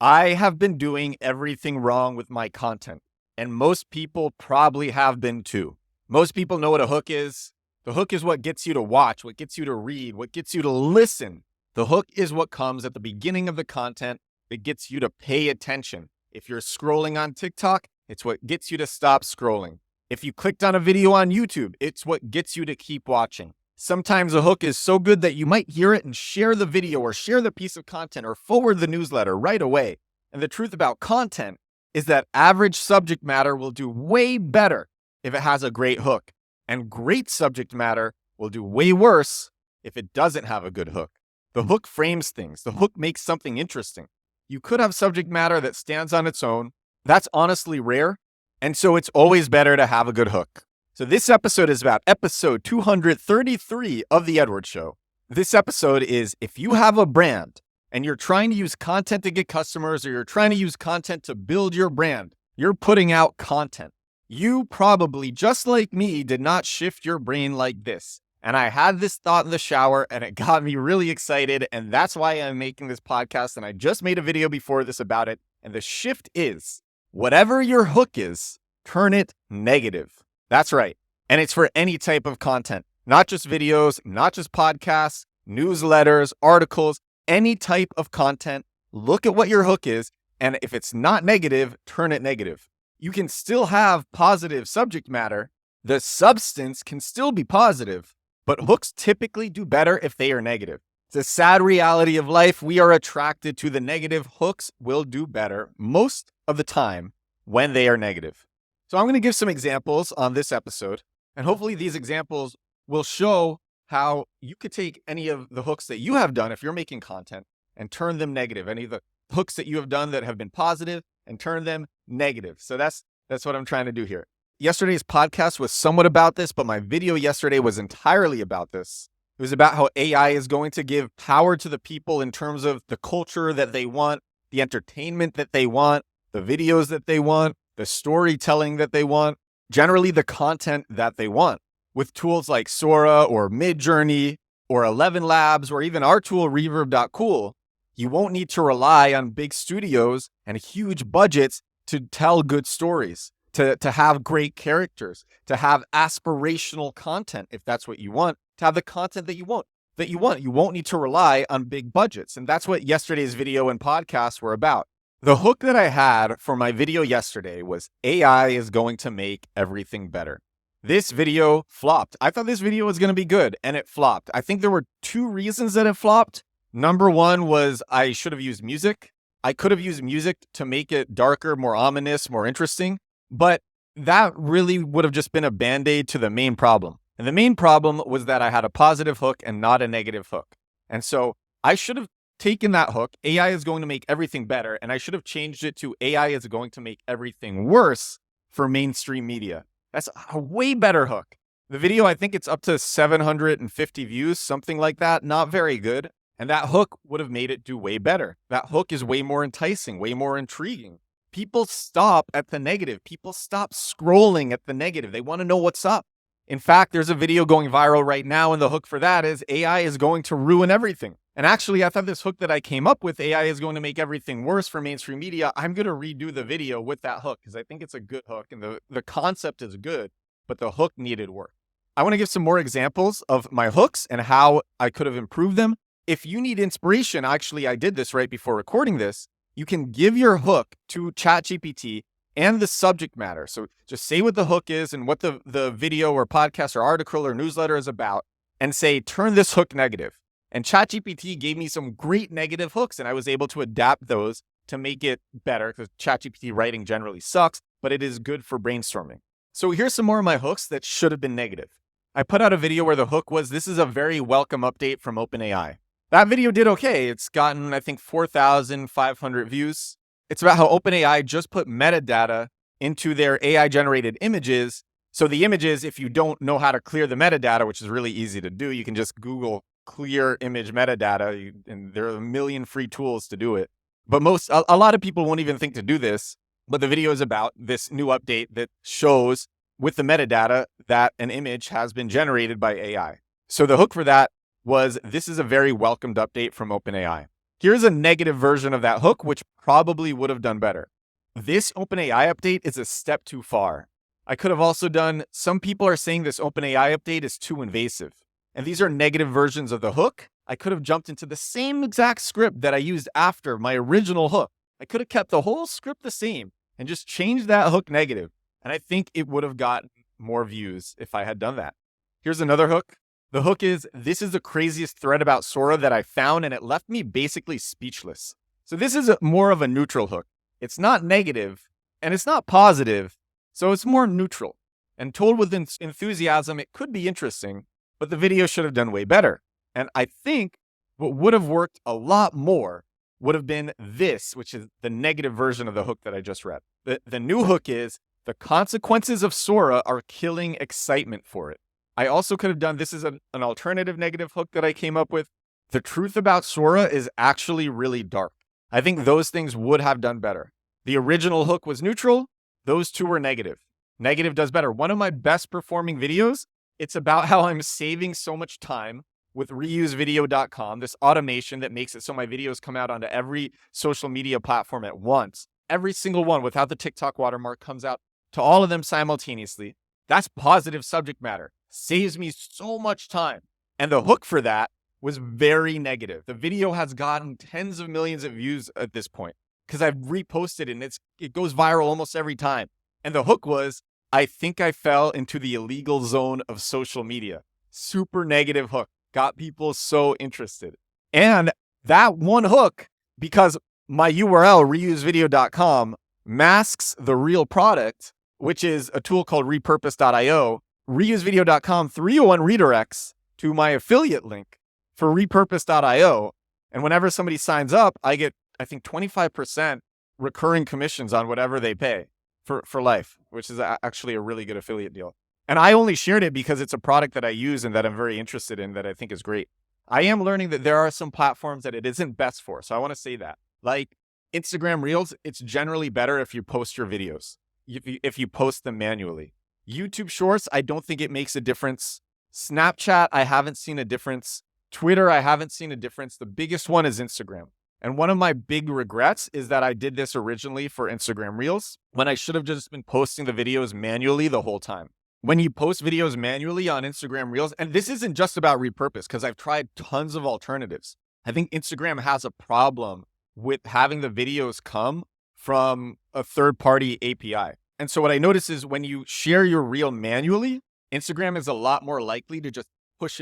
I have been doing everything wrong with my content, and most people probably have been too. Most people know what a hook is. The hook is what gets you to watch, what gets you to read, what gets you to listen. The hook is what comes at the beginning of the content that gets you to pay attention. If you're scrolling on TikTok, it's what gets you to stop scrolling. If you clicked on a video on YouTube, it's what gets you to keep watching. Sometimes a hook is so good that you might hear it and share the video or share the piece of content or forward the newsletter right away. And the truth about content is that average subject matter will do way better if it has a great hook. And great subject matter will do way worse if it doesn't have a good hook. The hook frames things. The hook makes something interesting. You could have subject matter that stands on its own. That's honestly rare. And so it's always better to have a good hook. So this episode is about episode 233 of The Edward Show. This episode is if you have a brand and you're trying to use content to get customers or you're trying to use content to build your brand, you're putting out content. You probably, just like me, did not shift your brain like this. And I had this thought in the shower and it got me really excited. And that's why I'm making this podcast. And I just made a video before this about it. And the shift is whatever your hook is, turn it negative. That's right. And it's for any type of content, not just videos, not just podcasts, newsletters, articles, any type of content. Look at what your hook is. And if it's not negative, turn it negative. You can still have positive subject matter. The substance can still be positive, but hooks typically do better if they are negative. It's a sad reality of life. We are attracted to the negative. Hooks will do better most of the time when they are negative. So I'm going to give some examples on this episode, and hopefully these examples will show how you could take any of the hooks that you have done if you're making content and turn them negative. Any of the hooks that you have done that have been positive and turn them negative. So that's what I'm trying to do here. Yesterday's podcast was somewhat about this, but my video yesterday was entirely about this. It was about how AI is going to give power to the people in terms of the culture that they want, the entertainment that they want, the videos that they want, the storytelling that they want, generally the content that they want. With tools like Sora or Midjourney or 11 Labs or even our tool Reverb.cool, you won't need to rely on big studios and huge budgets to tell good stories, to have great characters, to have aspirational content if that's what you want, to have the content that you want. You won't need to rely on big budgets. And that's what yesterday's video and podcast were about. The hook that I had for my video yesterday was AI is going to make everything better. This video flopped. I thought this video was going to be good, and it flopped. I think there were two reasons that it flopped. Number one was I should have used music. I could have used music to make it darker, more ominous, more interesting, but that really would have just been a band-aid to the main problem. And the main problem was that I had a positive hook and not a negative hook. And so I should have taken that hook, AI is going to make everything better, and I should have changed it to AI is going to make everything worse for mainstream media. That's a way better hook. The video, I think it's up to 750 views, something like that. Not very good. And that hook would have made it do way better. That hook is way more enticing, way more intriguing. People stop at the negative. People stop scrolling at the negative. They want to know what's up. In fact, there's a video going viral right now, and the hook for that is AI is going to ruin everything. And actually, I thought this hook that I came up with, AI is going to make everything worse for mainstream media. I'm going to redo the video with that hook because I think it's a good hook and the concept is good, but the hook needed work. I want to give some more examples of my hooks and how I could have improved them. If you need inspiration, actually, I did this right before recording this. You can give your hook to ChatGPT and the subject matter. So just say what the hook is and what the video or podcast or article or newsletter is about and say, turn this hook negative. And ChatGPT gave me some great negative hooks and I was able to adapt those to make it better because ChatGPT writing generally sucks, but it is good for brainstorming. So here's some more of my hooks that should have been negative. I put out a video where the hook was, this is a very welcome update from OpenAI. That video did okay. It's gotten, I think, 4,500 views. It's about how OpenAI just put metadata into their AI-generated images. So the images, if you don't know how to clear the metadata, which is really easy to do, you can just Google clear image metadata, and there are a million free tools to do it. But a lot of people won't even think to do this. But the video is about this new update that shows with the metadata that an image has been generated by AI. So the hook for that was, this is a very welcomed update from OpenAI. Here's a negative version of that hook, which probably would have done better. This OpenAI update is a step too far. I could have also done, some people are saying this OpenAI update is too invasive. And these are negative versions of the hook. I could have jumped into the same exact script that I used after my original hook. I could have kept the whole script the same and just changed that hook negative. And I think it would have gotten more views if I had done that. Here's another hook. The hook is, this is the craziest thread about Sora that I found, and it left me basically speechless. So this is more of a neutral hook. It's not negative, and it's not positive, so it's more neutral. And told with enthusiasm, it could be interesting, but the video should have done way better. And I think what would have worked a lot more would have been this, which is the negative version of the hook that I just read. The new hook is, the consequences of Sora are killing excitement for it. I also could have done, this is an alternative negative hook that I came up with. The truth about Sora is actually really dark. I think those things would have done better. The original hook was neutral. Those two were negative. Negative does better. One of my best performing videos, it's about how I'm saving so much time with reusevideo.com, this automation that makes it so my videos come out onto every social media platform at once. Every single one without the TikTok watermark comes out to all of them simultaneously. That's positive subject matter. Saves me so much time. And the hook for that was very negative. The video has gotten tens of millions of views at this point because I've reposted and it goes viral almost every time. And the hook was, I think I fell into the illegal zone of social media. Super negative hook. Got people so interested. And that one hook, because my URL, reusevideo.com, masks the real product, which is a tool called repurpose.io. Reusevideo.com 301 redirects to my affiliate link for repurpose.io. And whenever somebody signs up, I get, I think, 25% recurring commissions on whatever they pay for life, which is actually a really good affiliate deal. And I only shared it because it's a product that I use and that I'm very interested in, that I think is great. I am learning that there are some platforms that it isn't best for. So I want to say that. Like Instagram Reels, it's generally better if you post your videos, if you post them manually. YouTube Shorts, I don't think it makes a difference. Snapchat, I haven't seen a difference. Twitter, I haven't seen a difference. The biggest one is Instagram. And one of my big regrets is that I did this originally for Instagram Reels when I should have just been posting the videos manually the whole time. When you post videos manually on Instagram Reels, and this isn't just about repurpose because I've tried tons of alternatives. I think Instagram has a problem with having the videos come from a third-party API. And so what I notice is when you share your reel manually, Instagram is a lot more likely to just push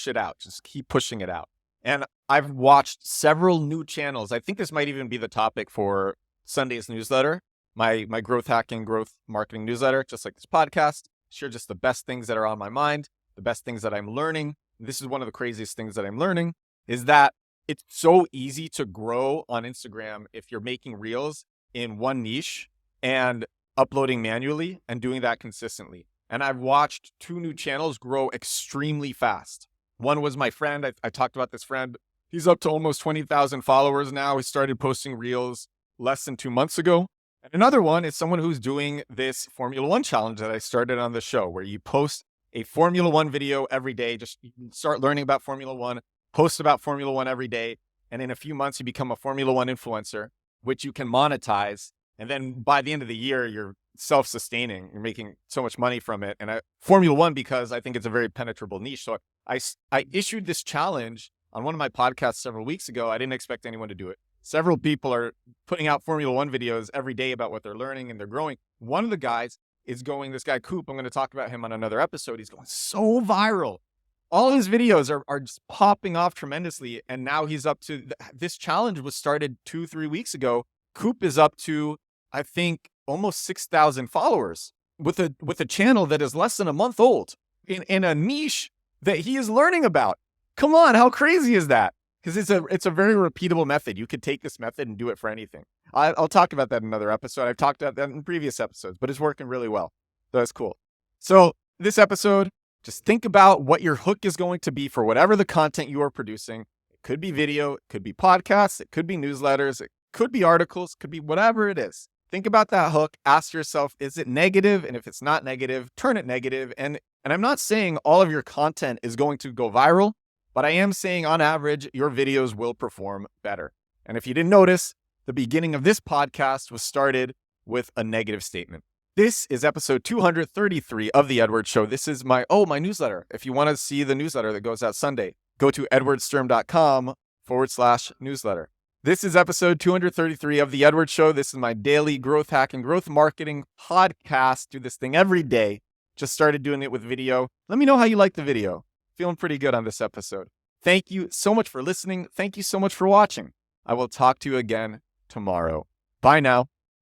it out. Just keep pushing it out. And I've watched several new channels. I think this might even be the topic for Sunday's newsletter, my growth hacking, growth marketing newsletter, just like this podcast. Share just the best things that are on my mind, the best things that I'm learning. This is one of the craziest things that I'm learning, is that it's so easy to grow on Instagram if you're making reels in one niche and uploading manually and doing that consistently. And I've watched two new channels grow extremely fast. One was my friend. I talked about this friend. He's up to almost 20,000 followers now. He started posting reels less than 2 months ago. And another one is someone who's doing this Formula One challenge that I started on the show, where you post a Formula One video every day. Just start learning about Formula One, post about Formula One every day. And in a few months, you become a Formula One influencer, which you can monetize. And then by the end of the year, you're self-sustaining. You're making so much money from it. And Formula One, because I think it's a very penetrable niche. So I issued this challenge on one of my podcasts several weeks ago. I didn't expect anyone to do it. Several people are putting out Formula One videos every day about what they're learning and they're growing. One of the guys is going, this guy Coop, I'm going to talk about him on another episode. He's going so viral. All his videos are just popping off tremendously. And now he's up to, this challenge was started 2-3 weeks ago. Coop is up to, I think, almost 6,000 followers with a channel that is less than a month old in a niche that he is learning about. Come on, how crazy is that? Because it's a very repeatable method. You could take this method and do it for anything. I'll talk about that in another episode. I've talked about that in previous episodes, but it's working really well. So that's cool. So this episode, just think about what your hook is going to be for whatever the content you are producing. It could be video, it could be podcasts, it could be newsletters, it could be articles, it could be whatever it is. Think about that hook. Ask yourself, is it negative? And if it's not negative, turn it negative. And I'm not saying all of your content is going to go viral, but I am saying on average, your videos will perform better. And if you didn't notice, the beginning of this podcast was started with a negative statement. This is episode 233 of The Edward Show. This is my newsletter. If you want to see the newsletter that goes out Sunday, go to edwardsturm.com/newsletter. This is episode 233 of The Edward Show. This is my daily growth hack and growth marketing podcast. Do this thing every day. Just started doing it with video. Let me know how you like the video. Feeling pretty good on this episode. Thank you so much for listening. Thank you so much for watching. I will talk to you again tomorrow. Bye now.